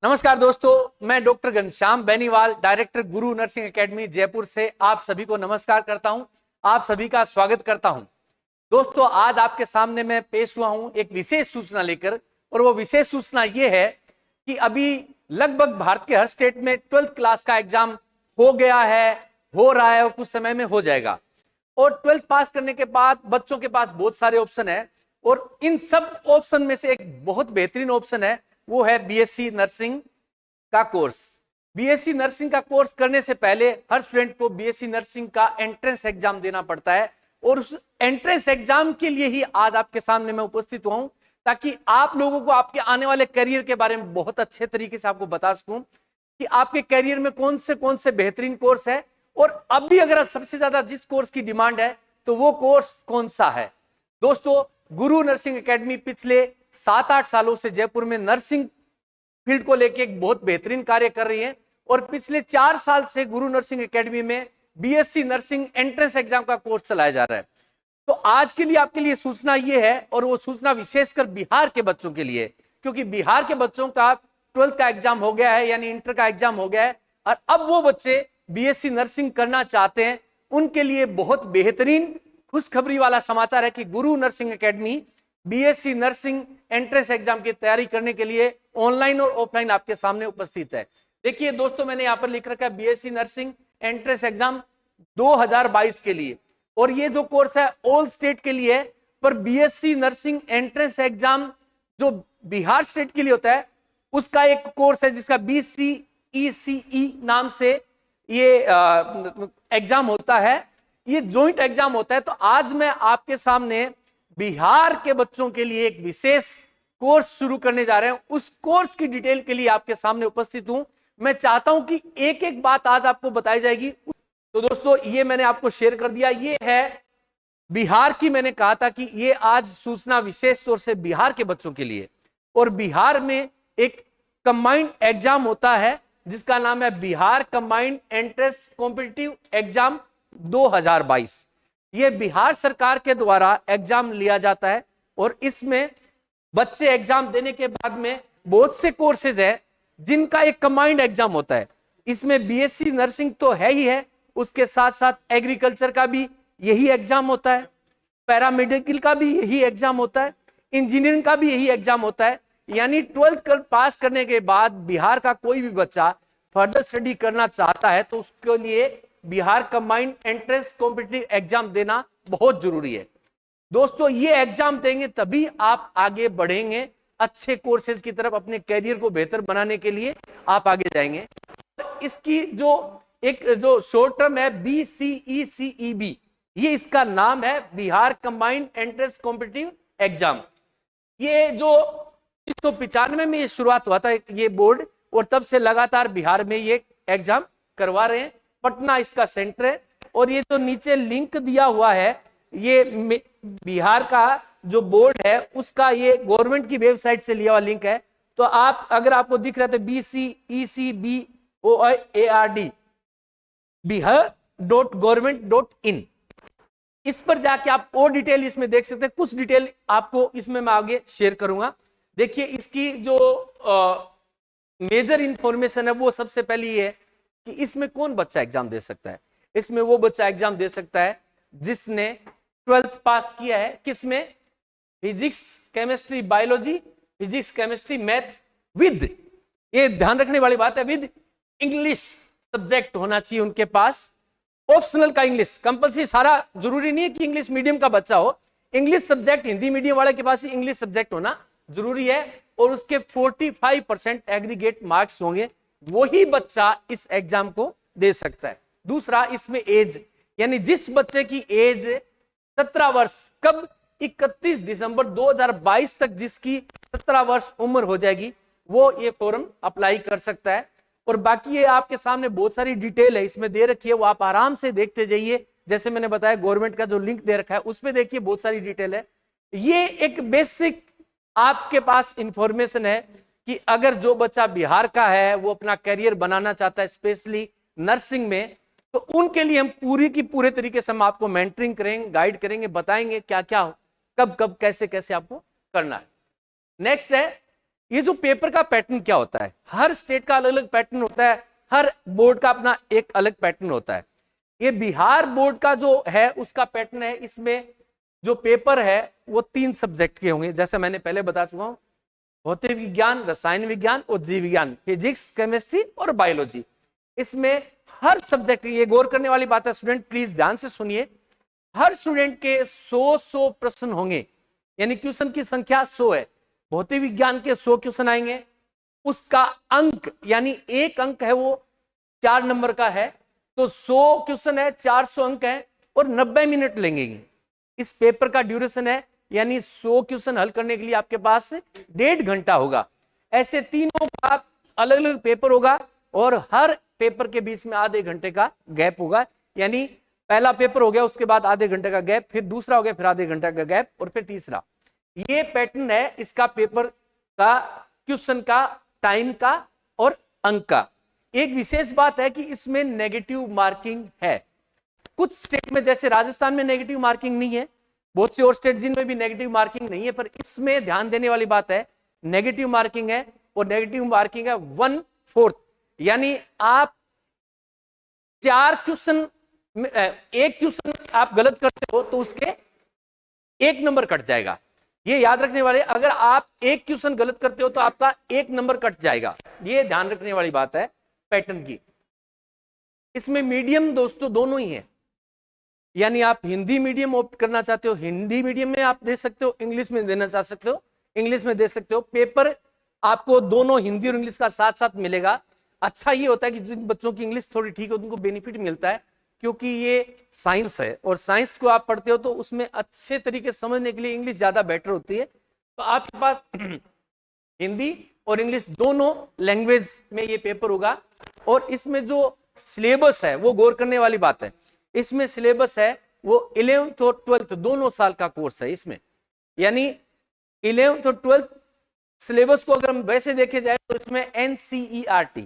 नमस्कार दोस्तों, मैं डॉक्टर घनश्याम बेनीवाल, डायरेक्टर गुरु नर्सिंग एकेडमी जयपुर से आप सभी को नमस्कार करता हूं। आप सभी का स्वागत करता हूं। दोस्तों, आज आपके सामने मैं पेश हुआ हूं एक विशेष सूचना लेकर, और वो विशेष सूचना ये है कि अभी लगभग भारत के हर स्टेट में 12th क्लास का एग्जाम हो गया है, हो रहा है और कुछ समय में हो जाएगा। और 12th पास करने के बाद बच्चों के पास बहुत सारे ऑप्शन है, और इन सब ऑप्शन में से एक बहुत बेहतरीन ऑप्शन है, वो है बीएससी नर्सिंग का कोर्स। बीएससी नर्सिंग का कोर्स करने से पहले हर स्टूडेंट को बीएससी नर्सिंग का एंट्रेंस एग्जाम देना पड़ता है, और उस एंट्रेंस एग्जाम के लिए ही आज आपके सामने मैं उपस्थित हुआ हूं, ताकि आप लोगों को आपके आने वाले करियर के बारे में बहुत अच्छे तरीके से आपको बता सकूं कि आपके करियर में कौन से बेहतरीन कोर्स है, और अब भी अगर सबसे ज्यादा जिस कोर्स की डिमांड है तो वो कोर्स कौन सा है। दोस्तों, गुरु नर्सिंग एकेडमी पिछले 7-8 सालों से जयपुर में नर्सिंग फील्ड को लेकर एक बहुत बेहतरीन कार्य कर रही है, और पिछले 4 साल से गुरु नर्सिंग एकेडमी में बीएससी नर्सिंग एंट्रेंस एग्जाम का कोर्स चलाया जा रहा है। तो आज के लिए आपके लिए सूचना ये है, और वो सूचना विशेषकर बिहार के बच्चों के लिए, क्योंकि बिहार के बच्चों का 12th का एग्जाम हो गया है, यानी इंटर का एग्जाम हो गया है, और अब वो बच्चे बीएससी नर्सिंग करना चाहते हैं। उनके लिए बहुत बेहतरीन खुशखबरी वाला समाचार है कि गुरु nursing academy BSc nursing entrance exam की तैयारी करने के लिए ऑनलाइन और ऑफलाइन आपके सामने उपस्थित है। देखिए दोस्तों, मैंने यहां पर लिख रखा है बीएससी नर्सिंग एंट्रेंस एग्जाम 2022 के लिए, और ये जो कोर्स है ऑल स्टेट के लिए है। पर बीएससी नर्सिंग एंट्रेंस एग्जाम जो बिहार स्टेट के लिए होता है, उसका एक कोर्स है जिसका BCECE नाम से ये एग्जाम होता है। ये ज्वाइंट एग्जाम होता है। तो आज मैं आपके सामने बिहार के बच्चों के लिए एक विशेष कोर्स शुरू करने जा रहे हैं। उस कोर्स की डिटेल के लिए आपके सामने उपस्थित हूं। मैं चाहता हूं कि एक एक बात आज आपको बताई जाएगी। तो दोस्तों, ये मैंने आपको शेयर कर दिया, ये है बिहार की। मैंने कहा था कि ये आज सूचना विशेष तौर से बिहार के बच्चों के लिए, और बिहार में एक कंबाइंड एग्जाम होता है जिसका नाम है Bihar combined entrance competitive exam 2022। ये बिहार सरकार के द्वारा एग्जाम लिया जाता है, और इसमें बच्चे एग्जाम देने के बाद में बहुत से कोर्सेज है जिनका एक कंबाइंड एग्जाम होता है। इसमें बीएससी नर्सिंग तो है ही है, उसके साथ साथ एग्रीकल्चर का भी यही एग्जाम होता है, पैरामेडिकल का भी यही एग्जाम होता है, इंजीनियरिंग का भी यही एग्जाम होता है। यानी 12th पास करने के बाद बिहार का कोई भी बच्चा फर्दर स्टडी करना चाहता है तो उसके लिए Bihar combined entrance competitive exam देना बहुत जरूरी है। दोस्तों, ये एग्जाम देंगे तभी आप आगे बढ़ेंगे, अच्छे कोर्सेज की तरफ अपने कैरियर को बेहतर बनाने के लिए आप आगे जाएंगे। इसकी जो शॉर्ट टर्म है BCECEB, ये इसका नाम है Bihar combined entrance competitive exam. ये जो 1995 में ये शुरुआत हुआ था ये बोर्ड, और तब से लगातार बिहार में ये एग्जाम करवा रहे हैं। पटना इसका सेंटर है, और ये जो नीचे लिंक दिया हुआ है, ये बिहार का जो बोर्ड है उसका ये गवर्नमेंट की वेबसाइट से लिया हुआ लिंक है। तो आप अगर आपको दिख रहा है तो BCECBOARD bihar.government.in, इस पर जाके आप और डिटेल इसमें देख सकते हैं। कुछ डिटेल आपको इसमें मैं आगे शेयर करूंगा। देखिए, इसकी जो मेजर इंफॉर्मेशन है वो सबसे पहले ये है कि इसमें कौन बच्चा एग्जाम दे सकता है। इसमें वो बच्चा एग्जाम दे सकता है जिसने 12th पास किया है, किसमें, physics chemistry biology, physics chemistry math with, ये ध्यान रखने वाली बात है, विद इंग्लिश सब्जेक्ट होना चाहिए उनके पास। ऑप्शनल का इंग्लिश, कंपल्सरी सारा जरूरी नहीं है कि इंग्लिश मीडियम का बच्चा हो। इंग्लिश सब्जेक्ट हिंदी मीडियम वाले के पास ही इंग्लिश सब्जेक्ट होना जरूरी है, और उसके 45% एग्रीगेट मार्क्स होंगे, वही बच्चा इस एग्जाम को दे सकता है। दूसरा, इसमें एज, यानी जिस बच्चे की एज 17 वर्ष, कब, 31 दिसंबर 2022 तक जिसकी 17 वर्ष उम्र हो जाएगी, वो ये फॉर्म अप्लाई कर सकता है। और बाकी ये आपके सामने बहुत सारी डिटेल है इसमें दे रखी है, वो आप आराम से देखते जाइए। जैसे मैंने बताया, गवर्नमेंट का जो लिंक दे रखा है उसमें देखिए बहुत सारी डिटेल है। ये एक बेसिक आपके पास इंफॉर्मेशन है कि अगर जो बच्चा बिहार का है वो अपना करियर बनाना चाहता है स्पेशली नर्सिंग में, तो उनके लिए हम पूरी की पूरे तरीके से हम आपको मेंटरिंग करेंगे, गाइड करेंगे, बताएंगे क्या क्या कब कब कैसे कैसे आपको करना है। नेक्स्ट है ये जो पेपर का पैटर्न क्या होता है, हर स्टेट का अलग अलग पैटर्न होता है, हर बोर्ड का अपना एक अलग पैटर्न होता है। ये बिहार बोर्ड का जो है उसका पैटर्न है, इसमें जो पेपर है वो 3 सब्जेक्ट के होंगे, जैसे मैंने पहले बता चुका हूं, भौतिक विज्ञान, रसायन विज्ञान और जीव विज्ञान, फिजिक्स, केमिस्ट्री और बायोलॉजी। इसमें हर सब्जेक्ट, ये गौर करने वाली बात है स्टूडेंट, प्लीज ध्यान से सुनिए, हर स्टूडेंट के 100 प्रश्न होंगे, यानी क्वेश्चन की संख्या 100 है। भौतिक विज्ञान के 100 क्वेश्चन आएंगे, उसका अंक यानी एक अंक है वो 4 नंबर का है, तो 100 क्वेश्चन है, 400 अंक है और 90 मिनट लेंगे। इस पेपर का ड्यूरेशन है, यानी 100 क्वेश्चन हल करने के लिए आपके पास 1.5 घंटा होगा। ऐसे तीनों का अलग अलग पेपर होगा और हर पेपर के बीच में आधे घंटे का गैप होगा, यानी पहला पेपर हो गया, उसके बाद आधे घंटे का गैप, फिर दूसरा हो गया, फिर आधे घंटे का गैप और फिर तीसरा। ये पैटर्न है इसका पेपर का, क्वेश्चन का, टाइम का और अंक का। एक विशेष बात है कि इसमें नेगेटिव मार्किंग है। कुछ स्टेट में जैसे राजस्थान में नेगेटिव मार्किंग नहीं है, बहुत से और स्टेट जिनमें भी नेगेटिव मार्किंग नहीं है, पर इसमें ध्यान देने वाली बात है नेगेटिव मार्किंग है, और नेगेटिव मार्किंग है 1/4, यानी आप 4 क्वेश्चन, एक क्वेश्चन आप गलत करते हो तो उसके 1 नंबर कट जाएगा। ये याद रखने वाले, अगर आप एक क्वेश्चन गलत करते हो तो आपका 1 नंबर कट जाएगा, ये ध्यान रखने वाली बात है पैटर्न की। इसमें मीडियम दोस्तों दोनों ही है, यानी आप हिंदी मीडियम ऑप्ट करना चाहते हो हिंदी मीडियम में आप दे सकते हो, इंग्लिश में देना चाह सकते हो इंग्लिश में दे सकते हो। पेपर आपको दोनों हिंदी और इंग्लिश का साथ साथ मिलेगा। अच्छा ये होता है कि जिन बच्चों की इंग्लिश थोड़ी ठीक है उनको बेनिफिट मिलता है, क्योंकि ये साइंस है और साइंस को आप पढ़ते हो तो उसमें अच्छे तरीके से समझने के लिए इंग्लिश ज्यादा बेटर होती है। तो आपके पास हिंदी और इंग्लिश दोनों लैंग्वेज में ये पेपर होगा। और इसमें जो सिलेबस है वो गौर करने वाली बात है, इसमें सिलेबस है वो 11th और 12th दोनों साल का कोर्स है इसमें, यानी 11th और 12th सिलेबस को अगर हम वैसे देखे जाए तो इसमें NCERT,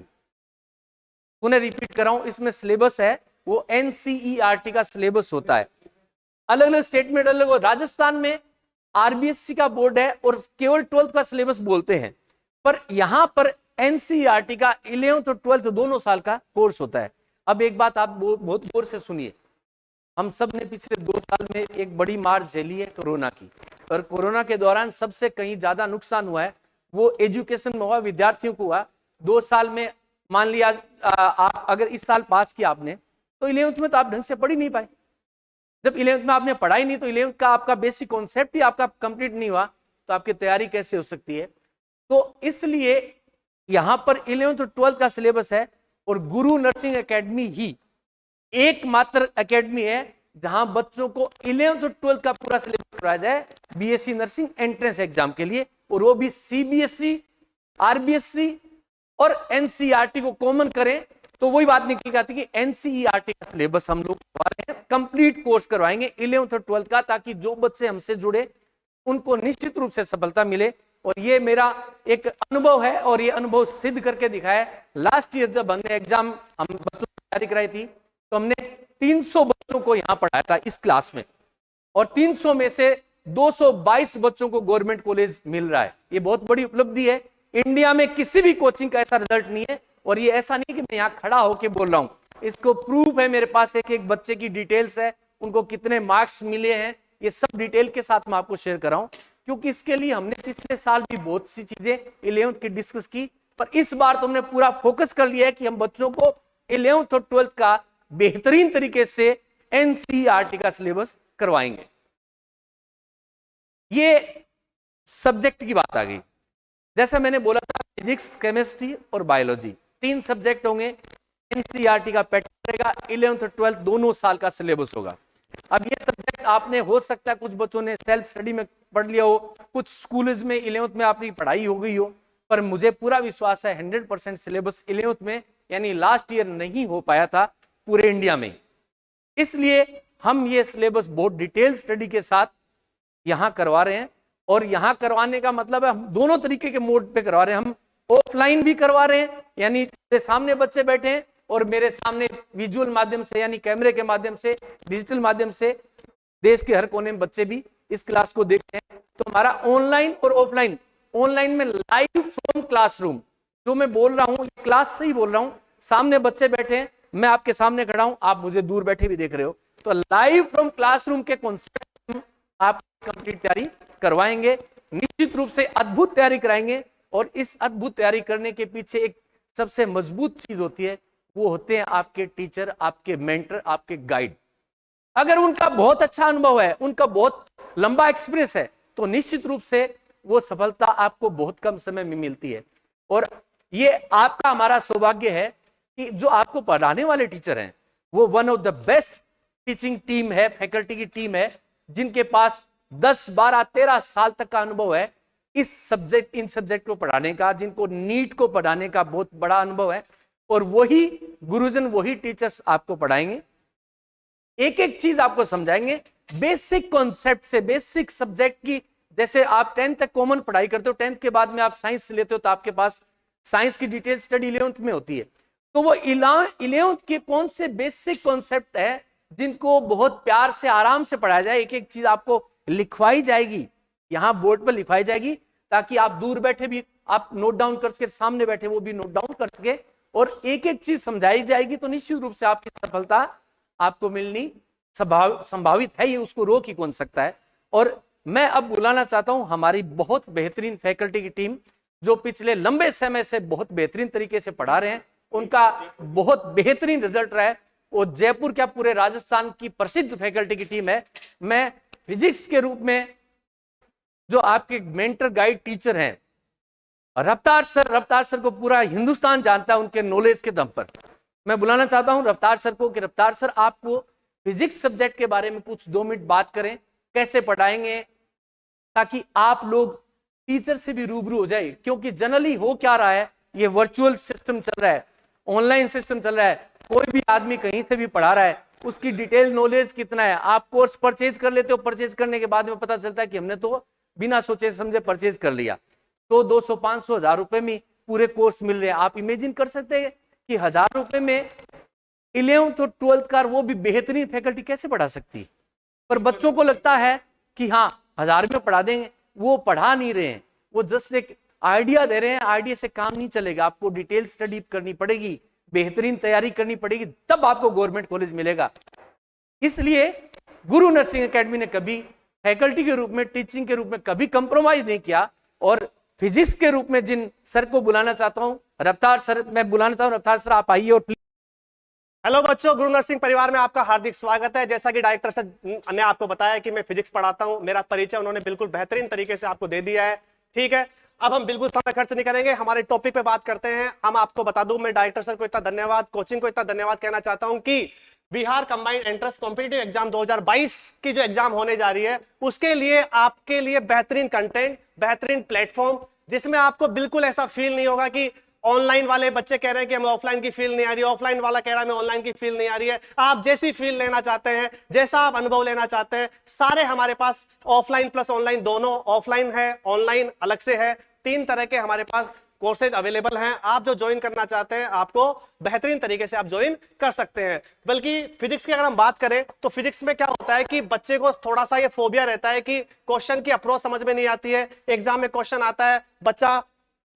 पुनः रिपीट कर रहा हूं, इसमें सिलेबस है वो NCERT का सिलेबस होता है। अलग अलग स्टेटमेंट अलग हो, राजस्थान में RBSC का बोर्ड है और केवल 12th का सिलेबस बोलते हैं, पर यहां पर NCERT का 11th और 12th दोनों साल का कोर्स होता है। अब एक बात आप बहुत गौर से सुनिए, हम सब ने पिछले 2 साल में एक बड़ी मार झेली है कोरोना की, और कोरोना के दौरान सबसे कहीं ज्यादा नुकसान हुआ है वो एजुकेशन में हुआ, विद्यार्थियों को हुआ। 2 साल में मान लिया आप अगर इस साल पास किया आपने, तो 11th में तो आप ढंग से पढ़ ही नहीं पाए। जब 11th में आपने पढ़ाई नहीं तो 11th का आपका बेसिक कॉन्सेप्ट ही आपका कंप्लीट नहीं हुआ, तो आपकी तैयारी कैसे हो सकती है। तो इसलिए यहां पर 11th और 12th का सिलेबस है, और गुरु नर्सिंग एकेडमी ही एकमात्र एकेडमी है जहां बच्चों को 11th और 12th का पूरा सिलेबस कराया जाए BSc नर्सिंग एंट्रेंस एग्जाम के लिए, और वो भी CBSE, RBSC और NCERT को कॉमन करें तो वही बात निकल के आती है कि NCERT का सिलेबस हम लोग करवा रहे हैं, कंप्लीट कोर्स करवाएंगे 11th और 12th का, ताकि जो बच्चे हमसे जुड़े उनको निश्चित रूप से सफलता मिले। और ये मेरा एक अनुभव है और ये अनुभव सिद्ध करके दिखाया है। लास्ट ईयर जब हमने एग्जाम हम बच्चों की तैयारी कराई थी तो हमने 300 बच्चों को यहाँ पढ़ाया था इस क्लास में, और 300 में से 222 बच्चों को गवर्नमेंट कॉलेज मिल रहा है। ये बहुत बड़ी उपलब्धि है, इंडिया में किसी भी कोचिंग का ऐसा रिजल्ट नहीं है। और ये ऐसा नहीं कि मैं यहाँ खड़ा होकर बोल रहा हूँ, इसको प्रूफ है मेरे पास, एक एक बच्चे की डिटेल्स है, उनको कितने मार्क्स मिले हैं, ये सब डिटेल के साथ मैं आपको शेयर कर रहा हूँ, क्योंकि इसके लिए हमने पिछले साल भी बहुत सी चीजें 11th की डिस्कस की, पर इस बार तो हमने पूरा फोकस कर लिया है कि हम बच्चों को 11th और 12th का बेहतरीन तरीके से NCERT का सिलेबस करवाएंगे। ये सब्जेक्ट की बात आ गई। जैसा मैंने बोला था, फिजिक्स, केमिस्ट्री और बायोलॉजी 3 सब्जेक्ट होंगे। NCERT का पैटर्न रहेगा, 11th और 12th दोनों साल का सिलेबस होगा। अब ये सब्जेक्ट आपने, हो सकता है कुछ बच्चों ने सेल्फ स्टडी में पढ़ लिया हो, कुछ स्कूल्स में 11th में आपकी पढ़ाई हो गई हो, पर मुझे पूरा विश्वास है 100% सिलेबस 11th में यानी लास्ट ईयर नहीं हो पाया था पूरे इंडिया में। इसलिए हम ये सिलेबस बहुत डिटेल स्टडी के साथ यहां करवा रहे हैं, और यहां करवाने का मतलब है हम दोनों तरीके के मोड पे करवा रहे हैं। हम ऑफलाइन भी करवा रहे हैं, यानी मेरे सामने बच्चे बैठे हैं और मेरे सामने विजुअल माध्यम से यानी कैमरे के माध्यम से, डिजिटल माध्यम से देश के हर कोने में बच्चे भी इस क्लास को देखते हैं। तो हमारा ऑनलाइन और ऑफलाइन, ऑनलाइन में लाइव फ्रॉम क्लासरूम। जो मैं बोल रहा हूं क्लास से ही बोल रहा हूं, सामने बच्चे बैठे हैं, मैं आपके सामने खड़ा हूं, आप मुझे दूर बैठे भी देख रहे हो। तो लाइव फ्रॉम क्लासरूम के कॉन्सेप्ट आप कंप्लीट तैयारी करवाएंगे, निश्चित रूप से अद्भुत तैयारी कराएंगे। और इस अद्भुत तैयारी करने के पीछे एक सबसे मजबूत चीज होती है, वो होते हैं आपके टीचर, आपके मेंटर, आपके गाइड। अगर उनका बहुत अच्छा अनुभव है, उनका बहुत लंबा एक्सपीरियंस है, तो निश्चित रूप से वो सफलता आपको बहुत कम समय में मिलती है। और ये आपका हमारा सौभाग्य है कि जो आपको पढ़ाने वाले टीचर हैं वो one of the best teaching team है, फैकल्टी की टीम है, जिनके पास 10, 12, 13 साल तक का अनुभव है इन सब्जेक्ट को पढ़ाने का, जिनको नीट को पढ़ाने का बहुत बड़ा अनुभव है। और वही गुरुजन, वही टीचर्स आपको पढ़ाएंगे, एक एक चीज आपको समझाएंगे, बेसिक कॉन्सेप्ट से, बेसिक सब्जेक्ट की। जैसे आप 10th तक कॉमन पढ़ाई करते हो, 10th के बाद में आप साइंस लेते हो, तो आपके पास साइंस की डिटेल स्टडी 11th में होती है। तो वो 11th के कौन से बेसिक कॉन्सेप्ट है जिनको बहुत प्यार से, आराम से पढ़ाया जाए, एक एक चीज आपको लिखवाई जाएगी, यहां बोर्ड पर लिखवाई जाएगी, ताकि आप दूर बैठे भी आप नोट डाउन कर सके, सामने बैठे वो भी नोट डाउन कर सके, और एक एक चीज समझाई जाएगी। तो निश्चित रूप से आपकी सफलता आपको मिलनी संभावित है, ये उसको रोक ही कौन सकता है। और मैं अब बुलाना चाहता हूं हमारी बहुत बेहतरीन फैकल्टी की टीम, जो पिछले लंबे समय से बहुत बेहतरीन तरीके से पढ़ा रहे हैं, उनका बहुत बेहतरीन रिजल्ट रहा है। और जयपुर क्या पूरे राजस्थान की प्रसिद्ध फैकल्टी की टीम है। मैं फिजिक्स के रूप में जो आपके मेंटर गाइड टीचर हैं रफ्तार सर को पूरा हिंदुस्तान जानता है उनके नॉलेज के दम पर। मैं बुलाना चाहता हूं रफ्तार सर को कि रफ्तार सर आपको फिजिक्स सब्जेक्ट के बारे में कुछ 2 मिनट बात करें, कैसे पढ़ाएंगे, ताकि आप लोग टीचर से भी रूबरू हो जाए। क्योंकि जनरली हो क्या रहा है, ये वर्चुअल सिस्टम चल रहा है, ऑनलाइन सिस्टम चल रहा है, कोई भी आदमी कहीं से भी पढ़ा रहा है, उसकी डिटेल नॉलेज कितना है। आप कोर्स परचेज कर लेते हो, परचेज करने के बाद में पता चलता है कि हमने तो बिना सोचे समझे परचेज कर लिया, तो 200, 500, 1000 रुपए में पूरे कोर्स मिल रहे हैं। आप इमेजिन कर सकते हैं कि 1000 रुपए में 11th और 12th का वो भी बेहतरीन फैकल्टी कैसे पढ़ा सकती है। पर बच्चों को लगता है कि हाँ 1000 में पढ़ा देंगे, वो पढ़ा नहीं रहे हैं, वो जस्ट एक आइडिया दे रहे हैं। आइडिया से काम नहीं चलेगा, आपको डिटेल स्टडी करनी पड़ेगी, बेहतरीन तैयारी करनी पड़ेगी, तब आपको गवर्नमेंट कॉलेज मिलेगा। इसलिए गुरु नर्सिंग एकेडमी ने कभी फैकल्टी के रूप में, टीचिंग के रूप में कभी कंप्रोमाइज नहीं किया। और फिजिक्स के रूप में जिन सर को बुलाना चाहता हूं, रफ्तार सर, मैं बुलाना चाहता हूं, रफ्तार सर आप आइए और प्लीज। हेलो बच्चों, गुरु नर्सिंग परिवार में आपका हार्दिक स्वागत है। जैसा कि डायरेक्टर सर ने आपको बताया कि मैं फिजिक्स पढ़ाता हूं, मेरा परिचय उन्होंने बिल्कुल बेहतरीन तरीके से आपको दे दिया है। ठीक है, अब हम बिल्कुल समय खर्च नहीं करेंगे, हमारे टॉपिक पे बात करते हैं। हम आपको बता दूं, मैं डायरेक्टर सर को इतना धन्यवाद, कोचिंग को इतना धन्यवाद कहना चाहता हूं कि Bihar combined entrance competitive exam 2022 की जो एग्जाम होने जा रही है, उसके लिए आपके लिए बेहतरीन कंटेंट, बेहतरीन प्लेटफॉर्म, जिसमें आपको बिल्कुल ऐसा फील नहीं होगा कि ऑनलाइन वाले बच्चे कह रहे हैं कि हमें ऑफलाइन की फील नहीं आ रही है, ऑफलाइन वाला कह रहा है हमें ऑनलाइन की फील नहीं आ रही है। आप जैसी फील लेना चाहते हैं, जैसा आप अनुभव लेना चाहते हैं, सारे हमारे पास ऑफलाइन प्लस ऑनलाइन दोनों, ऑफलाइन है, ऑनलाइन अलग से है, 3 तरह के हमारे पास कोर्सेज अवेलेबल हैं। आप जो ज्वाइन करना चाहते हैं, आपको बेहतरीन तरीके से आप ज्वाइन कर सकते हैं। बल्कि फिजिक्स की अगर हम बात करें तो फिजिक्स में क्या होता है कि बच्चे को थोड़ा सा ये फोबिया रहता है कि क्वेश्चन की अप्रोच समझ में नहीं आती है। एग्जाम में क्वेश्चन आता है, बच्चा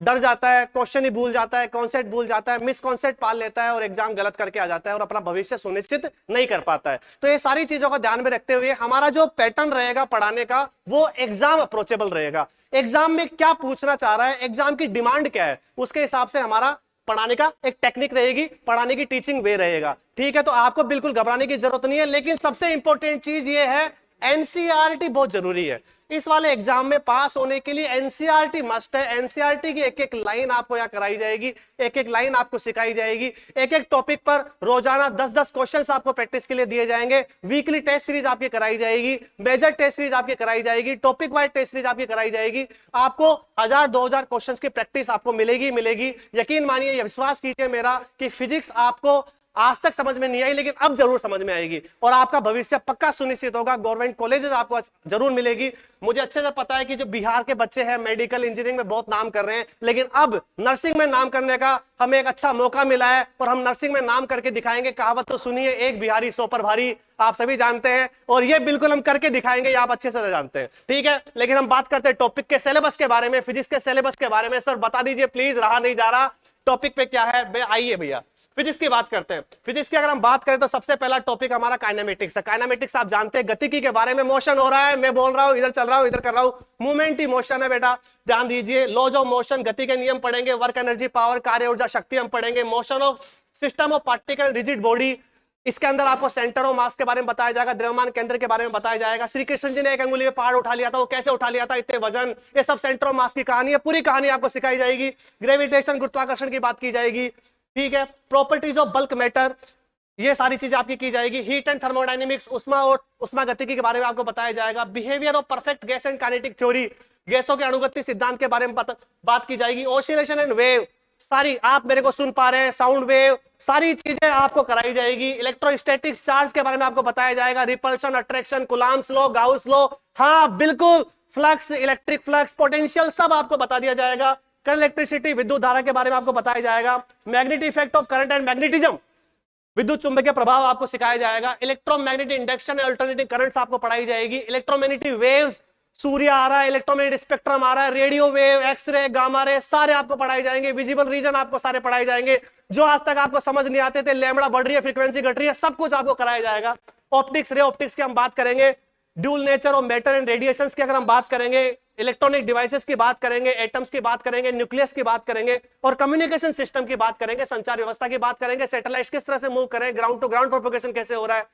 डर जाता है, क्वेश्चन ही भूल जाता है, कॉन्सेप्ट भूल जाता है, मिस कॉन्सेप्ट पाल लेता है और एग्जाम गलत करके आ जाता है और अपना भविष्य सुनिश्चित नहीं कर पाता है। तो ये सारी चीजों को ध्यान में रखते हुए हमारा जो पैटर्न रहेगा पढ़ाने का, वो एग्जाम अप्रोचेबल रहेगा। एग्जाम में क्या पूछना चाह रहा है, एग्जाम की डिमांड क्या है, उसके हिसाब से हमारा पढ़ाने का एक टेक्निक रहेगी, पढ़ाने की टीचिंग वे रहेगा। ठीक है, तो आपको बिल्कुल घबराने की जरूरत नहीं है। लेकिन सबसे इंपॉर्टेंट चीज ये है, एनसीईआरटी बहुत जरूरी है। इस वाले एग्जाम में पास होने के लिए एनसीईआरटी मस्ट है। एनसीईआरटी की एक एक लाइन आपको यहाँ कराई जाएगी, एक एक लाइन आपको सिखाई जाएगी, एक एक टॉपिक पर रोजाना 10-10 क्वेश्चंस आपको प्रैक्टिस के लिए दिए जाएंगे। वीकली टेस्ट सीरीज आपकी कराई जाएगी, मेजर टेस्ट सीरीज आपकी कराई जाएगी, टॉपिक वाइज टेस्ट सीरीज आपकी कराई जाएगी। आपको 1000-2000 क्वेश्चंस की प्रैक्टिस आपको मिलेगी। यकीन मानिए, विश्वास कीजिए मेरा कि फिजिक्स आपको आज तक समझ में नहीं आई, लेकिन अब जरूर समझ में आएगी और आपका भविष्य पक्का सुनिश्चित होगा। गवर्नमेंट कॉलेजेस आपको जरूर मिलेगी। मुझे अच्छे से पता है कि जो बिहार के बच्चे हैं मेडिकल इंजीनियरिंग में बहुत नाम कर रहे हैं, लेकिन अब नर्सिंग में नाम करने का हमें एक अच्छा मौका मिला है और हम नर्सिंग में नाम करके दिखाएंगे। कहावत तो सुनिए, एक बिहारी 100 पर भारी, आप सभी जानते हैं और ये बिल्कुल हम करके दिखाएंगे, ये आप अच्छे से जानते हैं, ठीक है। लेकिन हम बात करते हैं टॉपिक के सिलेबस के बारे में, फिजिक्स के सिलेबस के बारे में। सर बता दीजिए प्लीज, रहा नहीं जा रहा, टॉपिक पे क्या है। आइए भैया फिजिक्स की बात करते हैं। फिजिक्स की अगर हम बात करें तो सबसे पहला टॉपिक हमारा काइनेमेटिक्स है। काइनेमेटिक्स आप जानते हैं गतिकी के बारे में, मोशन हो रहा है, मैं बोल रहा हूं इधर चल रहा हूं इधर कर रहा हूं, मूवमेंट ही मोशन है बेटा, ध्यान दीजिए। लॉज ऑफ मोशन, गति के नियम पढ़ेंगे, वर्क एनर्जी पावर, कार्य ऊर्जा शक्ति हम पढ़ेंगे, motion of system of particle rigid body, इसके अंदर आपको सेंटर ऑफ मास के बारे में बताया जाएगा, द्रव्यमान केंद्र के बारे में बताया जाएगा। श्री कृष्ण जी ने एक अंगुली में पहाड़ उठा लिया था, वो कैसे उठा लिया था, इतने वजन, ये सब सेंटर ऑफ मास की कहानी है, पूरी कहानी आपको सिखाई जाएगी। ग्रेविटेशन, गुरुत्वाकर्षण की बात की जाएगी, ठीक है। प्रॉपर्टीज ऑफ बल्क मैटर, ये सारी चीजें आपकी की जाएगी। हीट एंड थर्मोडायनेमिक्स, उष्मा और उष्मा गतिकी के बारे में आपको बताया जाएगा। Behaviour of perfect gas and kinetic theory, गैसों के अणुगति सिद्धांत के बारे में बात की जाएगी। ऑसिलेशन एंड वेव, सारी आप मेरे को सुन पा रहे हैं, साउंड वेव, सारी चीजें आपको कराई जाएगी। इलेक्ट्रोस्टैटिक्स चार्ज के बारे में आपको बताया जाएगा, repulsion, attraction, Coulomb's law, Gauss law, हाँ बिल्कुल, फ्लक्स, इलेक्ट्रिक फ्लक्स, पोटेंशियल, सब आपको बता दिया जाएगा। करंट, इलेक्ट्रिसिटी, विद्युत धारा के बारे में आपको बताया जाएगा। Magnetic effect of current and magnetism, विद्युत चुंबकीय प्रभाव आपको सिखाया जाएगा। Electromagnetic induction and alternating currents आपको पढ़ाई जाएगी। इलेक्ट्रोमैग्नेटिक वेव्स, सूर्य आ रहा है, इलेक्ट्रोमैग्नेटिक स्पेक्ट्रम आ रहा है, radio wave, x ray, gamma ray, सारे आपको पढ़ाई जाएंगे। विजिबल रीजन आपको सारे पढ़ाए जाएंगे, जो आज तक आपको समझ नहीं आते थे, लैम्बडा बढ़ रही है, फ्रीक्वेंसी घट रही है, सब कुछ आपको कराया जाएगा। ऑप्टिक्स, रे ऑप्टिक्स की हम बात करेंगे। Dual nature of matter and radiations की अगर हम बात करेंगे, इलेक्ट्रॉनिक डिवाइसेस की बात करेंगे, एटम्स की बात करेंगे, न्यूक्लियस की बात करेंगे और कम्युनिकेशन सिस्टम की बात करेंगे, संचार व्यवस्था की बात करेंगे, सैटेलाइट किस तरह से मूव करें, ग्राउंड टू ग्राउंड प्रोपोगेशन कैसे हो रहा है,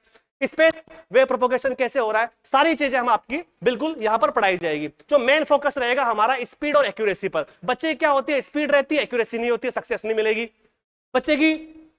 स्पेस वेव प्रोपोगेशन कैसे हो रहा है, सारी चीजें हम आपकी बिल्कुल यहां पर पढ़ाई जाएगी। जो मेन फोकस रहेगा हमारा स्पीड और एक्यूरेसी पर। बच्चे क्या होती है, स्पीड रहती है, एक्यूरेसी नहीं होती है, सक्सेस नहीं मिलेगी। बच्चे की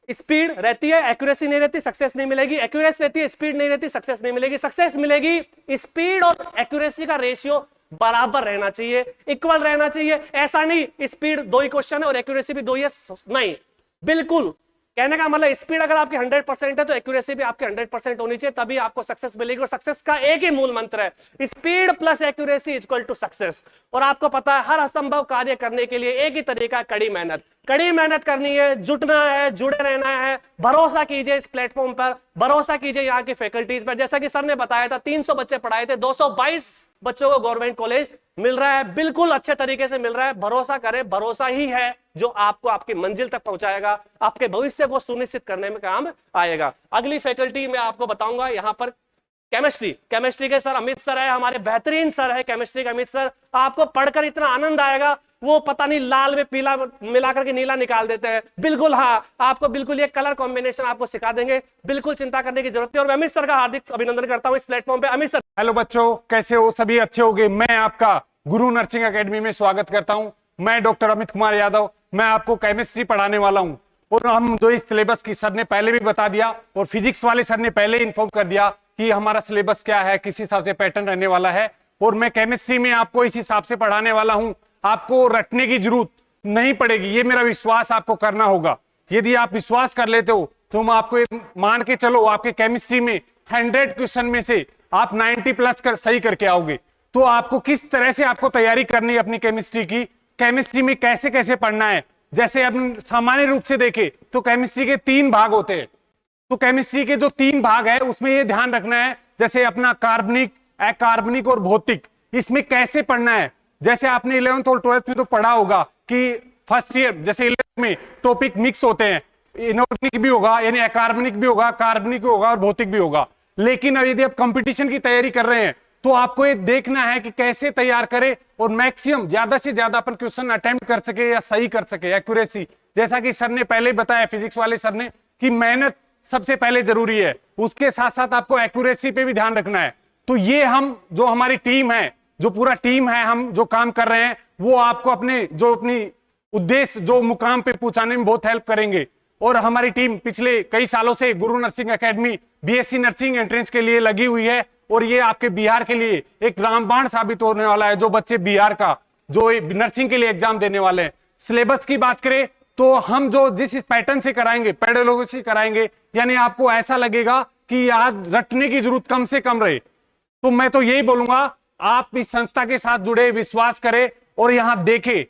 स्पीड रहती है, एक्यूरेसी नहीं रहती, सक्सेस नहीं मिलेगी। एक्यूरेसी रहती है, स्पीड नहीं रहती, सक्सेस नहीं मिलेगी। सक्सेस मिलेगी, स्पीड और एक्यूरेसी का रेशियो बराबर रहना चाहिए, इक्वल रहना चाहिए। ऐसा नहीं स्पीड 2 ही क्वेश्चन है और एक्यूरेसी भी 2 ही है, नहीं, बिल्कुल कहने का मतलब स्पीड अगर आपकी 100% है तो एक्यूरेसी भी आपकी 100% होनी चाहिए, तभी आपको सक्सेस मिलेगी। और सक्सेस का एक ही मूल मंत्र है, speed plus accuracy equal to success. और आपको पता है हर असंभव कार्य करने के लिए एक ही तरीका है, कड़ी मेहनत। कड़ी मेहनत करनी है, जुटना है, जुड़े रहना है, भरोसा कीजिए इस प्लेटफॉर्म पर, भरोसा कीजिए यहाँ की फैकल्टीज पर। जैसा कि सर ने बताया था 300 बच्चे पढ़ाए थे, 222 बच्चों को गवर्नमेंट कॉलेज मिल रहा है, बिल्कुल अच्छे तरीके से मिल रहा है। भरोसा करें, भरोसा ही है जो आपको आपकी मंजिल तक पहुंचाएगा, आपके भविष्य को सुनिश्चित करने में काम आएगा। अगली फैकल्टी में आपको बताऊंगा यहाँ पर केमिस्ट्री के सर अमित सर है, हमारे बेहतरीन सर है केमिस्ट्री के अमित सर। आपको पढ़कर इतना आनंद आएगा, वो पता नहीं लाल में पीला मिलाकर के नीला निकाल देते हैं, बिल्कुल हाँ, आपको बिल्कुल ये कलर कॉम्बिनेशन आपको सिखा देंगे, बिल्कुल चिंता करने की जरूरत नहीं। और मैं अमित सर का हार्दिक अभिनंदन करता हूं इस प्लेटफॉर्म पे। अमित सर, हेलो बच्चों, कैसे हो? सभी अच्छे होंगे। मैं आपका गुरु नर्सिंग एकेडमी में स्वागत करता हूं। मैं डॉक्टर अमित कुमार यादव, मैं आपको केमिस्ट्री पढ़ाने वाला हूं। और हम जो इस सिलेबस की सर ने पहले भी बता दिया और फिजिक्स वाले सर ने पहले इन्फॉर्म कर दिया कि हमारा सिलेबस क्या है, किस हिसाब से पैटर्न रहने वाला है। और मैं केमिस्ट्री में आपको इस हिसाब से पढ़ाने वाला हूं, आपको रटने की जरूरत नहीं पड़ेगी, ये मेरा विश्वास आपको करना होगा। यदि आप विश्वास कर लेते हो तो हम आपको मान के चलो आपके केमिस्ट्री में 100 क्वेश्चन में से आप 90 प्लस सही करके आओगे। तो आपको किस तरह से आपको तैयारी करनी है अपनी केमिस्ट्री की, केमिस्ट्री में कैसे कैसे पढ़ना है। जैसे अब सामान्य रूप से देखें तो केमिस्ट्री के 3 भाग होते हैं। तो केमिस्ट्री के जो 3 भाग है उसमें ये ध्यान रखना है, जैसे अपना कार्बनिक, अकार्बनिक और भौतिक, इसमें कैसे पढ़ना है। जैसे आपने 11th और 12th में तो पढ़ा होगा कि फर्स्ट ईयर जैसे 11th में टॉपिक मिक्स होते हैं, इनऑर्गेनिक भी होगा यानी अकार्बनिक भी होगा, कार्बनिक भी होगा और भौतिक भी होगा। लेकिन अब यदि आप कंपटीशन की तैयारी कर रहे हैं तो आपको ये देखना है कि कैसे तैयार करें और मैक्सिमम ज्यादा से ज्यादा अपन क्वेश्चन अटेम्प्ट कर सके या सही कर सके, एक्यूरेसी। जैसा कि सर ने पहले बताया, फिजिक्स वाले सर ने, कि मेहनत सबसे पहले जरूरी है, उसके साथ साथ आपको एक्यूरेसी पे भी ध्यान रखना है। तो ये हम जो हमारी टीम है, जो पूरा टीम है, हम जो काम कर रहे हैं वो आपको अपनी उद्देश्य जो मुकाम पे पहुंचाने में बहुत हेल्प करेंगे। और हमारी टीम पिछले कई सालों से गुरु nursing academy BSc nursing entrance के लिए लगी हुई है और ये आपके बिहार के लिए एक रामबाण साबित होने वाला है। जो बच्चे बिहार का जो नर्सिंग के लिए एग्जाम देने वाले हैं, सिलेबस की बात करें तो हम जो जिस पैटर्न से कराएंगे, पेडागोजी से कराएंगे, यानी आपको ऐसा लगेगा कि याद रटने की जरूरत कम से कम रहे। तो मैं तो यही बोलूंगा, आप इस संस्था के साथ जुड़े, विश्वास करें और यहां देखें।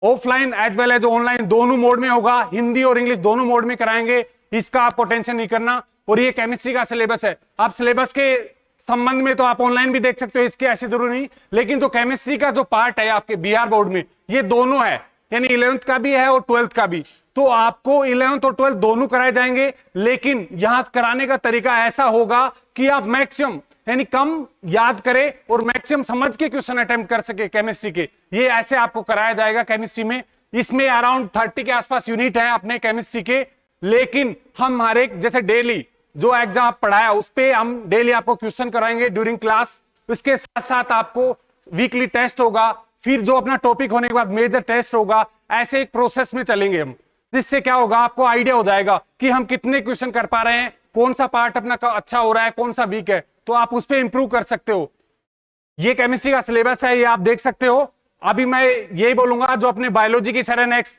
Offline as well as online दोनों मोड में होगा, हिंदी और इंग्लिश दोनों मोड में कराएंगे, इसका आपको टेंशन नहीं करना। और ये केमिस्ट्री का सिलेबस है, आप सिलेबस के संबंध में तो आप ऑनलाइन भी देख सकते हो, इसके ऐसे जरूरी नहीं, लेकिन तो केमिस्ट्री का जो पार्ट है आपके बिहार बोर्ड में, ये दोनों है, यानी 11th का भी है और 12th का भी। तो आपको 11th और 12th दोनों कराए जाएंगे, लेकिन यहां कराने का तरीका ऐसा होगा कि आप मैक्सिमम यानी कम याद करें और मैक्सिमम समझ के क्वेश्चन अटेम्प्ट कर सके केमिस्ट्री के, ये ऐसे आपको कराया जाएगा केमिस्ट्री में। इसमें अराउंड 30 के आसपास यूनिट है अपने केमिस्ट्री के, लेकिन हम हर एक जैसे डेली जो एग्जाम आप पढ़ाया उस पे हम डेली आपको क्वेश्चन कराएंगे ड्यूरिंग क्लास। इसके साथ साथ आपको वीकली टेस्ट होगा, फिर जो अपना टॉपिक होने के बाद मेजर टेस्ट होगा। ऐसे एक प्रोसेस में चलेंगे हम, जिससे क्या होगा, आपको आइडिया हो जाएगा कि हम कितने क्वेश्चन कर पा रहे हैं, कौन सा पार्ट अपना अच्छा हो रहा है, कौन सा वीक है, तो आप उस पर इंप्रूव कर सकते हो। ये केमिस्ट्री का सिलेबस है, ये आप देख सकते हो। अभी मैं यही बोलूंगा, जो अपने बायोलॉजी की सर है नेक्स्ट,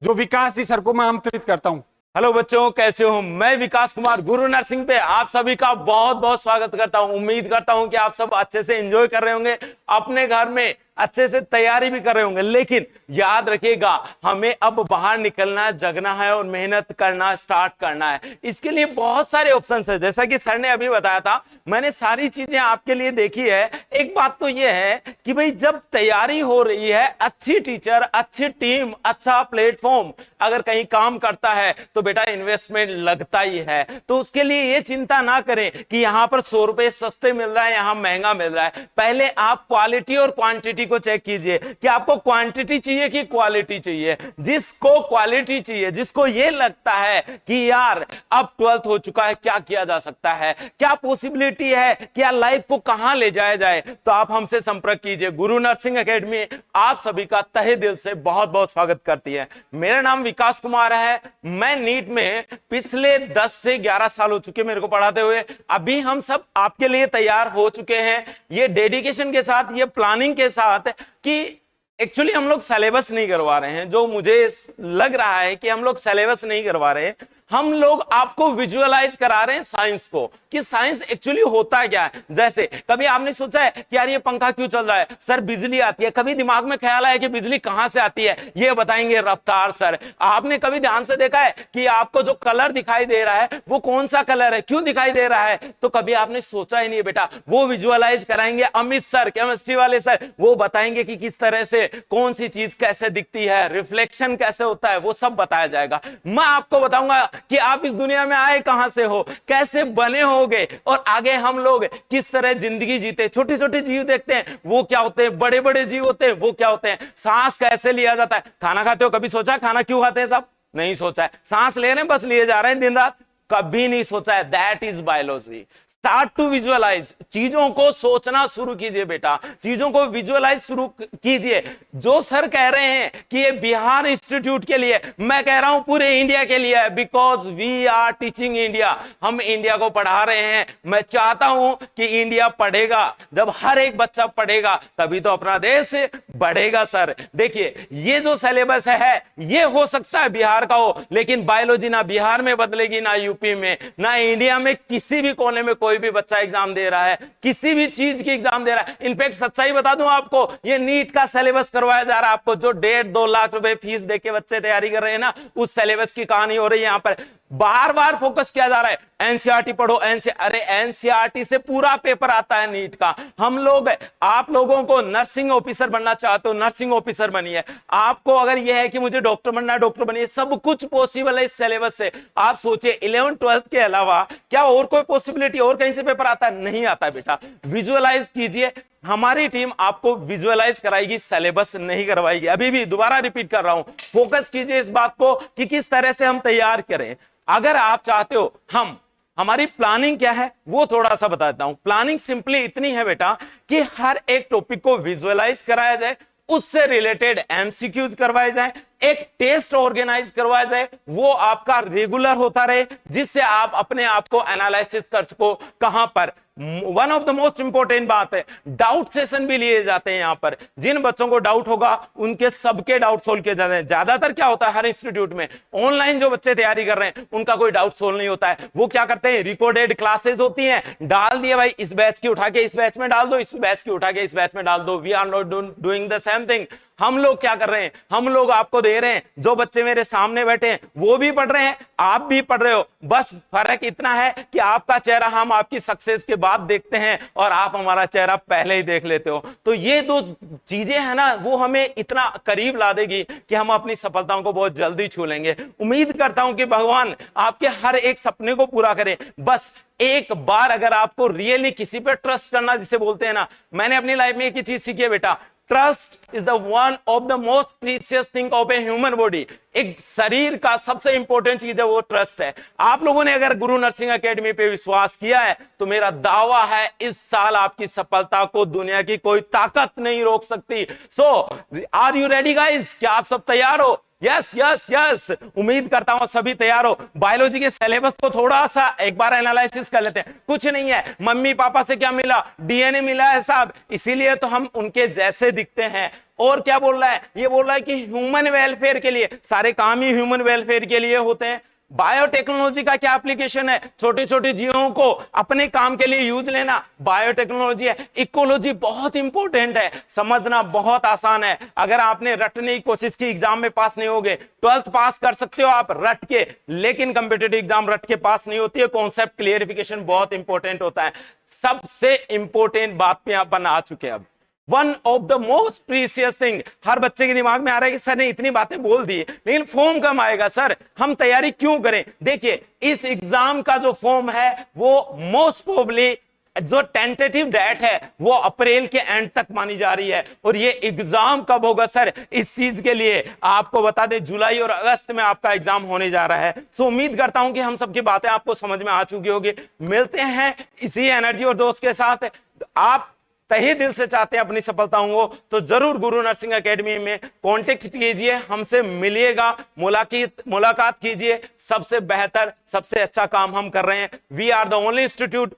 जो विकास जी सर को मैं आमंत्रित करता हूं। हेलो बच्चों, कैसे हो? मैं विकास कुमार गुरु नर्सिंग पे आप सभी का बहुत बहुत स्वागत करता हूं। उम्मीद करता हूं कि आप सब अच्छे से एंजॉय कर रहे होंगे, अपने घर में अच्छे से तैयारी भी कर रहे होंगे। लेकिन याद रखिएगा, हमें अब बाहर निकलना है, जगना है और मेहनत करना स्टार्ट करना है। इसके लिए बहुत सारे ऑप्शंस है, जैसा कि सर ने अभी बताया था, मैंने सारी चीजें आपके लिए देखी है। एक बात तो यह है कि भाई जब तैयारी हो रही है, अच्छी टीचर, अच्छी टीम, अच्छा प्लेटफॉर्म अगर कहीं काम करता है तो बेटा इन्वेस्टमेंट लगता ही है। तो उसके लिए ये चिंता ना करें कि यहां पर 100 रुपए सस्ते मिल रहा है, यहां महंगा मिल रहा है। पहले आप क्वालिटी और क्वांटिटी को चेक कीजिए कि आपको क्वांटिटी चाहिए कि क्वालिटी चाहिए। जिसको क्वालिटी चाहिए, जिसको ये लगता है कि यार अब 12th हो चुका है, क्या किया जा सकता है, क्या पॉसिबिलिटी है, क्या लाइफ को कहां ले जाया जाए, तो आप हमसे संपर्क कीजिए। गुरु नर्सिंग एकेडमी आप सभी का तहे दिल से बहुत बहुत स्वागत करती है। मेरा नाम विकास कुमार है। मैं नीट में पिछले 10 से 11 साल हो चुके मेरे को पढ़ाते हुए। अभी हम सब आपके लिए तैयार हो चुके हैं, ये डेडिकेशन के साथ, ये प्लानिंग के साथ कि एक्चुअली हम लोग सिलेबस नहीं करवा रहे हैं। जो मुझे लग रहा है कि हम लोग सिलेबस नहीं करवा रहे हैं, हम लोग आपको विजुअलाइज करा रहे हैं साइंस को, कि साइंस एक्चुअली होता क्या है। जैसे कभी आपने सोचा है कि यार ये पंखा क्यों चल रहा है, सर बिजली आती है। कभी दिमाग में ख्याल आया कि बिजली कहां से आती है, ये बताएंगे रफ्तार सर। आपने कभी ध्यान से देखा है कि आपको जो कलर दिखाई दे रहा है वो कौन सा कलर है, क्यों दिखाई दे रहा है, तो कभी आपने सोचा ही नहीं बेटा। वो विजुअलाइज कराएंगे अमित सर, केमिस्ट्री वाले सर, वो बताएंगे कि किस तरह से कौन सी चीज कैसे दिखती है, रिफ्लेक्शन कैसे होता है, वो सब बताया जाएगा। मैं आपको बताऊंगा कि आप इस दुनिया में आए कहां से हो, कैसे बने होगे, और आगे हम लोग किस तरह जिंदगी जीते। छोटे छोटे जीव देखते हैं, वो क्या होते हैं, बड़े बड़े जीव होते हैं, वो क्या होते हैं, सांस कैसे लिया जाता है। खाना खाते हो, कभी सोचा खाना क्यों खाते हैं? सब नहीं सोचा है। सांस ले रहे हैं, बस लिए जा रहे हैं दिन रात, कभी नहीं सोचा है। That is biology. Start to visualise, चीजों को सोचना शुरू कीजिए बेटा, चीजों को विजुअलाइज शुरू कीजिए। जो सर कह रहे हैं कि ये बिहार इंस्टीट्यूट के लिए, मैं कह रहा हूं पूरे इंडिया के लिए है, because we are teaching India. हम इंडिया को पढ़ा रहे हैं। मैं चाहता हूं कि इंडिया पढ़ेगा। जब हर एक बच्चा पढ़ेगा तभी तो अपना देश बढ़ेगा। सर देखिए, ये जो सिलेबस है ये हो सकता है बिहार का हो, लेकिन बायोलॉजी ना बिहार में बदलेगी, ना यूपी में, ना इंडिया में किसी भी कोने में कोई भी बच्चा एग्जाम दे रहा है, किसी भी चीज की एग्जाम दे रहा है। इनफैक्ट सच्चाई बता दूं आपको, ये नीट का सिलेबस करवाया जा रहा है आपको। जो 1.5-2 लाख रुपए फीस देके बच्चे तैयारी कर रहे हैं ना, उस सिलेबस की कहानी हो रही है। यहां पर बार बार फोकस किया जा रहा है, एनसीईआरटी पढ़ो, अरे एनसीईआरटी से पूरा पेपर आता है नीट का। हम लोग, आप लोगों को नर्सिंग ऑफिसर बनना चाहते हो, नर्सिंग ऑफिसर बनिए। आपको अगर यह है कि मुझे डॉक्टर बनना है, डॉक्टर बनिए। सब कुछ पॉसिबल है इस सिलेबस से। आप सोचिए 11th-12th के अलावा क्या और कोई पॉसिबिलिटी, और कहीं से पेपर आता है? नहीं आता बेटा। विजुअलाइज कीजिए, हमारी टीम आपको विजुअलाइज कराएगी, सिलेबस नहीं करवाएगी। अभी भी दोबारा रिपीट कर रहा हूं, फोकस कीजिए इस बात को कि किस तरह से हम तैयार करें। अगर आप चाहते हो, हमारी प्लानिंग क्या है वो थोड़ा सा बताता हूं। प्लानिंग सिंपली इतनी है बेटा कि हर एक टॉपिक को विजुअलाइज कराया जाए, उससे रिलेटेड एमसीक्यूज करवाए जाए, एक टेस्ट ऑर्गेनाइज करवाया जाए, वो आपका रेगुलर होता रहे, जिससे आप अपने आप को एनालिसिस कर सको कहां पर। One of the most important बात है, डाउट सेशन भी लिए जाते हैं यहां पर। जिन बच्चों को डाउट होगा उनके सबके डाउट सोल्व किए जाते हैं। ज्यादातर क्या होता है हर इंस्टीट्यूट में, ऑनलाइन जो बच्चे तैयारी कर रहे हैं उनका कोई डाउट सोल्व नहीं होता है। वो क्या करते हैं, रिकॉर्डेड क्लासेस होती हैं, डाल दिए भाई, इस बैच की उठा के इस बैच में डाल दो, इस बैच की उठा के इस बैच में डाल दो। We are not doing the same thing. हम लोग क्या कर रहे हैं, हम लोग आपको दे रहे हैं, जो बच्चे मेरे सामने बैठे हैं वो भी पढ़ रहे हैं, आप भी पढ़ रहे हो। बस फर्क इतना है कि आपका चेहरा हम आपकी सक्सेस के बाद देखते हैं और आप हमारा चेहरा पहले ही देख लेते हो। तो ये दो चीजें हैं ना, वो हमें इतना करीब ला देगी कि हम अपनी सफलताओं को बहुत जल्दी छू लेंगे। उम्मीद करता हूं कि भगवान आपके हर एक सपने को पूरा करे। बस एक बार अगर आपको रियली किसी पे ट्रस्ट करना जिसे बोलते हैं ना, मैंने अपनी लाइफ में एक ही चीज सीखी है बेटा, trust is the one of the most precious thing of a human body. एक शरीर का सबसे इंपॉर्टेंट चीज है वो ट्रस्ट है। आप लोगों ने अगर गुरु नर्सिंग एकेडमी पे विश्वास किया है तो मेरा दावा है इस साल आपकी सफलता को दुनिया की कोई ताकत नहीं रोक सकती। सो आर यू रेडी गाइस? क्या आप सब तैयार हो? यस यस यस, उम्मीद करता हूं सभी तैयार हो। बायोलॉजी के सिलेबस को थोड़ा सा एक बार एनालिसिस कर लेते हैं। कुछ नहीं है, मम्मी पापा से क्या मिला, डीएनए मिला है साहब, इसीलिए तो हम उनके जैसे दिखते हैं। और क्या बोल रहा है, ये बोल रहा है कि ह्यूमन वेलफेयर के लिए, सारे काम ही ह्यूमन वेलफेयर के लिए होते हैं। बायोटेक्नोलॉजी का क्या एप्लीकेशन है, छोटे छोटे जीवों को अपने काम के लिए यूज लेना, बायोटेक्नोलॉजी है। इकोलॉजी बहुत इंपॉर्टेंट है, समझना बहुत आसान है। अगर आपने रटने की कोशिश की, एग्जाम में पास नहीं होगे। 12th पास कर सकते हो आप रट के, लेकिन कंपिटिटिव एग्जाम रट के पास नहीं होती है। कॉन्सेप्ट क्लियरिफिकेशन बहुत इंपॉर्टेंट होता है। सबसे इंपॉर्टेंट बात पे अपन आ चुके हैं अब, one of the most precious thing. हर बच्चे के दिमाग में आ रहा है कि सर ने इतनी बातें बोल दी लेकिन फॉर्म कम आएगा, सर हम तैयारी क्यों करें? देखिए, इस एग्जाम का जो फॉर्म है वो मोस्ट प्रोबेबली जो टेंटेटिव डेट है वो अप्रैल के एंड तक मानी जा रही है। और ये एग्जाम कब होगा सर, इस चीज के लिए आपको बता दें जुलाई और अगस्त में आपका एग्जाम होने जा रहा है। सो उम्मीद करता हूं कि हम सबकी बातें आपको समझ में आ चुकी होगी। मिलते हैं इसी एनर्जी और दोस्त के साथ। आप तहे दिल से चाहते हैं अपनी सफलताओं को तो जरूर गुरु नर्सिंग एकेडमी में कांटेक्ट कीजिए, हमसे मिलिएगा, मुलाकात कीजिए। सबसे बेहतर सबसे अच्छा काम हम कर रहे हैं। We are the only institute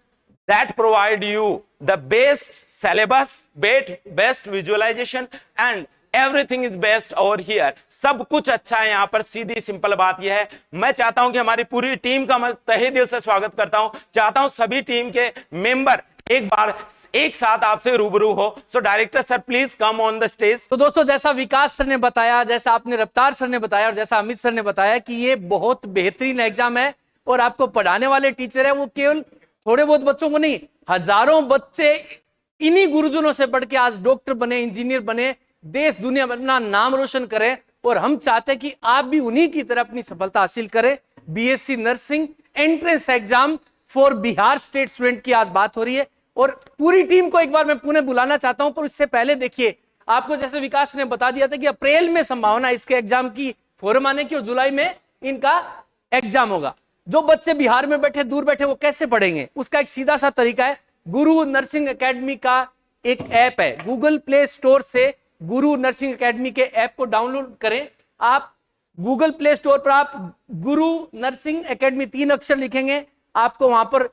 that provide you the best syllabus, best visualization and everything is best over here। सब कुछ अच्छा है यहाँ पर, सीधी सिंपल बात यह है। मैं चाहता हूं कि हमारी पूरी टीम का मैं तहे दिल से स्वागत करता हूं, चाहता हूं सभी टीम के मेंबर एक बार एक साथ आपसे रूबरू हो। So director sir please come on the stage. तो दोस्तों, जैसा विकास सर ने बताया, जैसा आपने रफ्तार सर ने बताया और जैसा अमित सर ने बताया कि ये बहुत बेहतरीन एग्जाम है और आपको पढ़ाने वाले टीचर है वो केवल थोड़े बहुत बच्चों को नहीं, हजारों बच्चे इन्हीं गुरुजनों से पढ़ के आज डॉक्टर बने, इंजीनियर बने, देश दुनिया में अपना नाम रोशन करें। और हम चाहते हैं कि आप भी उन्हीं की तरह अपनी सफलता हासिल करें। BSc nursing entrance exam for Bihar state student की आज बात हो रही है और पूरी टीम को एक बार मैं पुणे बुलाना चाहता हूं। पर उससे पहले देखिए, आपको जैसे विकास ने बता दिया था कि अप्रैल में संभावना इसके एग्जाम की फॉर्म आने की और जुलाई में इनका एग्जाम होगा। जो बच्चे बिहार में बैठे, दूर बैठे, वो कैसे पढ़ेंगे? उसका एक सीधा सा तरीका है, गुरु नर्सिंग एकेडमी का एक ऐप है, गूगल प्ले स्टोर से गुरु नर्सिंग एकेडमी के ऐप को डाउनलोड करें। आप गूगल प्ले स्टोर पर आप गुरु नर्सिंग एकेडमी 3 अक्षर लिखेंगे, आपको वहां पर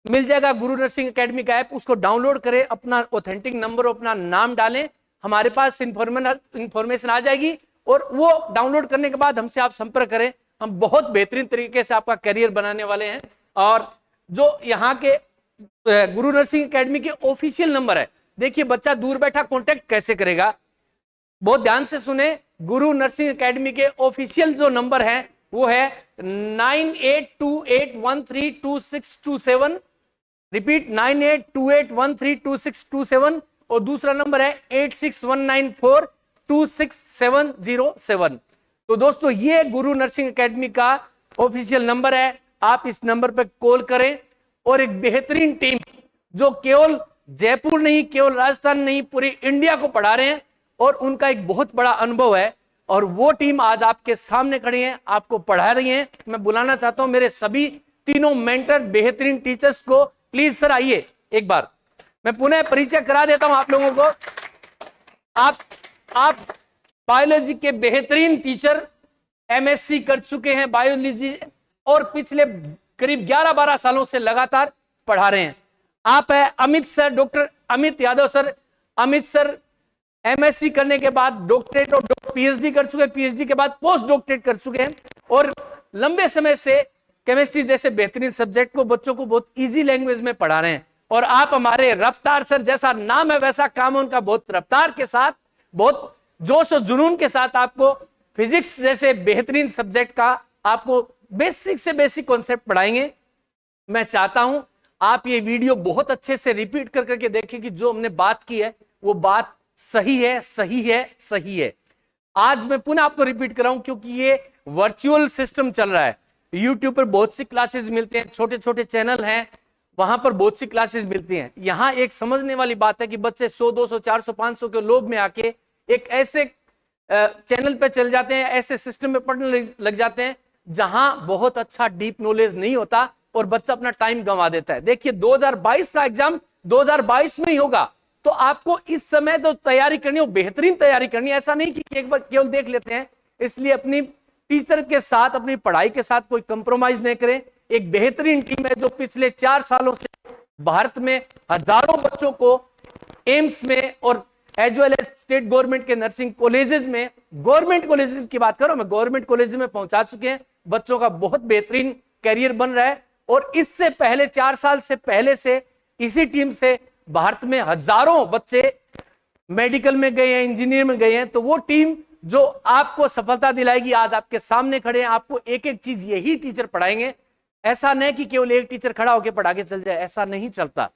मिल जाएगा गुरु नर्सिंग एकेडमी का ऐप। उसको डाउनलोड करें, अपना ऑथेंटिक नंबर, अपना नाम डालें, हमारे पास इंफॉर्मेशन आ जाएगी और वो डाउनलोड करने के बाद हमसे आप संपर्क करें। हम बहुत बेहतरीन तरीके से आपका करियर बनाने वाले हैं। और जो यहाँ के गुरु नर्सिंग एकेडमी के ऑफिशियल नंबर है, देखिए बच्चा दूर बैठा कांटेक्ट कैसे करेगा, बहुत ध्यान से सुने। गुरु नर्सिंग एकेडमी के ऑफिशियल जो नंबर है वो है 9828132627, रिपीट 9828132627, और दूसरा नंबर है 8619426707। तो दोस्तों, ये गुरु नर्सिंग एकेडमी का ऑफिशियल नंबर है। आप इस नंबर पर कॉल करें और एक बेहतरीन टीम जो केवल जयपुर नहीं, केवल राजस्थान नहीं, पूरी इंडिया को पढ़ा रहे हैं और उनका एक बहुत बड़ा अनुभव है और वो टीम आज आपके सामने खड़ी है, आपको पढ़ा रही है। मैं बुलाना चाहता हूं मेरे सभी तीनों मेंटर बेहतरीन टीचर्स को। प्लीज सर आइए, एक बार मैं पुनः परिचय करा देता हूं आप लोगों को। आप बायोलॉजी के बेहतरीन टीचर, एमएससी कर चुके हैं बायोलॉजी और पिछले करीब 11-12 सालों से लगातार पढ़ा रहे हैं। आप है Amit sir, doctor Amit Yadav sir. Amit sir MSc करने के बाद डॉक्टरेट और पीएचडी कर चुके हैं, पीएचडी के बाद पोस्ट डॉक्टरेट कर चुके हैं और लंबे समय से केमिस्ट्री जैसे बेहतरीन सब्जेक्ट को बच्चों को बहुत इजी लैंग्वेज में पढ़ा रहे हैं। और आप हमारे रफ्तार सर, जैसा नाम है वैसा काम है उनका, बहुत रफ्तार के साथ, बहुत जोश और जुनून के साथ आपको फिजिक्स जैसे बेहतरीन सब्जेक्ट का आपको बेसिक से बेसिक कॉन्सेप्ट पढ़ाएंगे। मैं चाहता हूं आप ये वीडियो बहुत अच्छे से रिपीट कर करके देखें कि जो हमने बात की है वो बात सही है, सही है, सही है। आज मैं पुनः आपको रिपीट कर रहा हूं क्योंकि ये वर्चुअल सिस्टम चल रहा है। यूट्यूब पर बहुत सी क्लासेस मिलते हैं, छोटे छोटे चैनल हैं, वहां पर बहुत सी क्लासेस मिलती हैं। यहां एक समझने वाली बात है कि बच्चे 100, 200, 400, 500 के लोभ में आके एक ऐसे चैनल पे चल जाते हैं, ऐसे सिस्टम में पढ़ने लग जाते हैं जहां बहुत अच्छा डीप नॉलेज नहीं होता और बच्चा अपना टाइम गंवा देता है। देखिए 2022 का एग्जाम 2022 में ही होगा, तो आपको इस समय तो तैयारी करनी हो, बेहतरीन तैयारी करनी है। ऐसा नहीं कि एक बार केवल देख लेते हैं। इसलिए अपनी टीचर के साथ, अपनी पढ़ाई के साथ कोई कंप्रोमाइज नहीं करें। एक बेहतरीन टीम है जो पिछले 4 सालों से भारत में हजारों बच्चों को एम्स में और as well as state government के नर्सिंग कॉलेजेस में, गवर्नमेंट कॉलेजेस की बात करो, मैं गवर्नमेंट कॉलेज में पहुंचा चुके हैं। बच्चों का बहुत बेहतरीन करियर बन रहा है और इससे पहले 4 साल से पहले से इसी टीम से भारत में हजारों बच्चे मेडिकल में गए हैं, इंजीनियर में गए हैं। तो वो टीम जो आपको सफलता दिलाएगी, आज आपके सामने खड़े हैं, आपको एक एक चीज यही टीचर पढ़ाएंगे। ऐसा नहीं कि केवल एक टीचर खड़ा होकर पढ़ा के चल जाए, ऐसा नहीं चलता।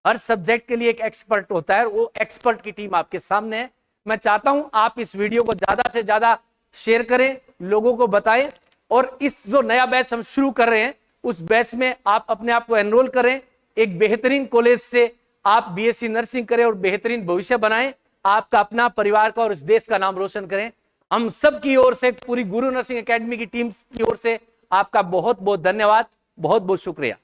हर सब्जेक्ट के लिए एक एक्सपर्ट होता है, वो एक्सपर्ट की टीम आपके सामने है। मैं चाहता हूं आप इस वीडियो को ज्यादा से ज्यादा शेयर करें, लोगों को बताएं और इस जो नया बैच हम शुरू कर रहे हैं उस बैच में आप अपने आप को एनरोल करें। एक बेहतरीन कॉलेज से आप बीएससी नर्सिंग करें और बेहतरीन भविष्य बनाएं, आपका अपना, परिवार का और इस देश का नाम रोशन करें। हम सब की ओर से, पूरी गुरु नर्सिंग एकेडमी की टीम की ओर से आपका बहुत बहुत धन्यवाद, बहुत बहुत शुक्रिया।